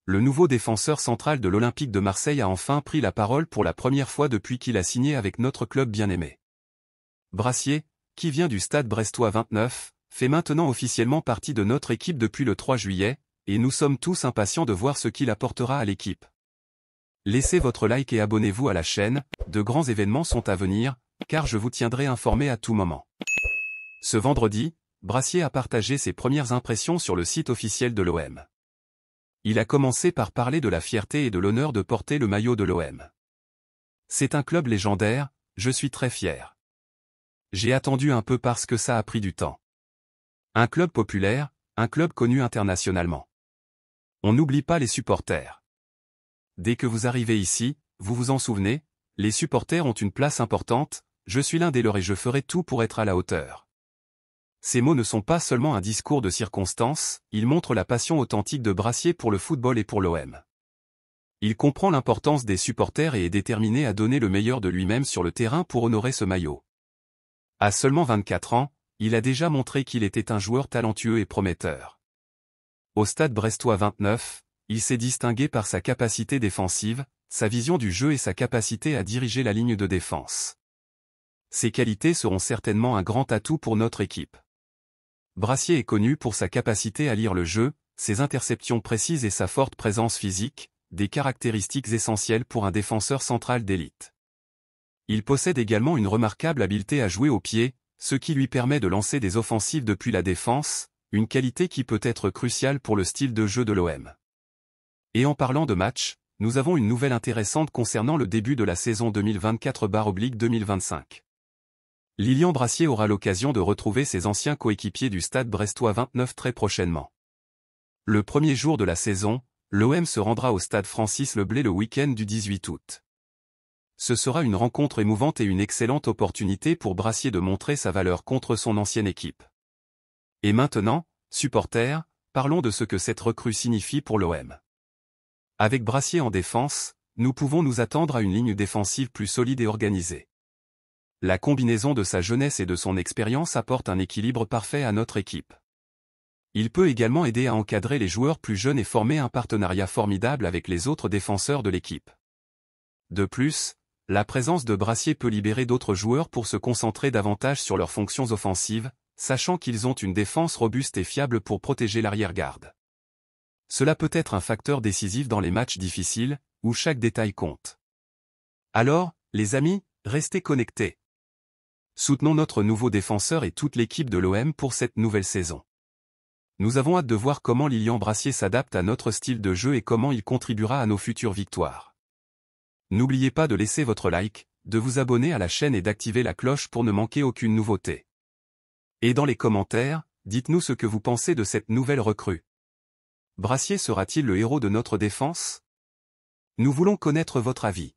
le nouveau défenseur central de l'Olympique de Marseille a enfin pris la parole pour la première fois depuis qu'il a signé avec notre club bien-aimé. Brassier, qui vient du Stade Brestois 29, fait maintenant officiellement partie de notre équipe depuis le 3 juillet, et nous sommes tous impatients de voir ce qu'il apportera à l'équipe. Laissez votre like et abonnez-vous à la chaîne, de grands événements sont à venir, car je vous tiendrai informé à tout moment. Ce vendredi, Brassier a partagé ses premières impressions sur le site officiel de l'OM. Il a commencé par parler de la fierté et de l'honneur de porter le maillot de l'OM. C'est un club légendaire, je suis très fier. J'ai attendu un peu parce que ça a pris du temps. Un club populaire, un club connu internationalement. On n'oublie pas les supporters. Dès que vous arrivez ici, vous vous en souvenez, les supporters ont une place importante, je suis l'un des leurs et je ferai tout pour être à la hauteur. Ces mots ne sont pas seulement un discours de circonstance, ils montrent la passion authentique de Brassier pour le football et pour l'OM. Il comprend l'importance des supporters et est déterminé à donner le meilleur de lui-même sur le terrain pour honorer ce maillot. À seulement 24 ans, il a déjà montré qu'il était un joueur talentueux et prometteur. Au Stade Brestois 29, il s'est distingué par sa capacité défensive, sa vision du jeu et sa capacité à diriger la ligne de défense. Ces qualités seront certainement un grand atout pour notre équipe. Brassier est connu pour sa capacité à lire le jeu, ses interceptions précises et sa forte présence physique, des caractéristiques essentielles pour un défenseur central d'élite. Il possède également une remarquable habileté à jouer au pied, ce qui lui permet de lancer des offensives depuis la défense, une qualité qui peut être cruciale pour le style de jeu de l'OM. Et en parlant de match, nous avons une nouvelle intéressante concernant le début de la saison 2024/2025. Lilian Brassier aura l'occasion de retrouver ses anciens coéquipiers du Stade Brestois 29 très prochainement. Le premier jour de la saison, l'OM se rendra au Stade Francis Leblay le week-end du 18 août. Ce sera une rencontre émouvante et une excellente opportunité pour Brassier de montrer sa valeur contre son ancienne équipe. Et maintenant, supporters, parlons de ce que cette recrue signifie pour l'OM. Avec Brassier en défense, nous pouvons nous attendre à une ligne défensive plus solide et organisée. La combinaison de sa jeunesse et de son expérience apporte un équilibre parfait à notre équipe. Il peut également aider à encadrer les joueurs plus jeunes et former un partenariat formidable avec les autres défenseurs de l'équipe. De plus, la présence de Brassier peut libérer d'autres joueurs pour se concentrer davantage sur leurs fonctions offensives, sachant qu'ils ont une défense robuste et fiable pour protéger l'arrière-garde. Cela peut être un facteur décisif dans les matchs difficiles, où chaque détail compte. Alors, les amis, restez connectés. Soutenons notre nouveau défenseur et toute l'équipe de l'OM pour cette nouvelle saison. Nous avons hâte de voir comment Lilian Brassier s'adapte à notre style de jeu et comment il contribuera à nos futures victoires. N'oubliez pas de laisser votre like, de vous abonner à la chaîne et d'activer la cloche pour ne manquer aucune nouveauté. Et dans les commentaires, dites-nous ce que vous pensez de cette nouvelle recrue. Brassier sera-t-il le héros de notre défense? Nous voulons connaître votre avis.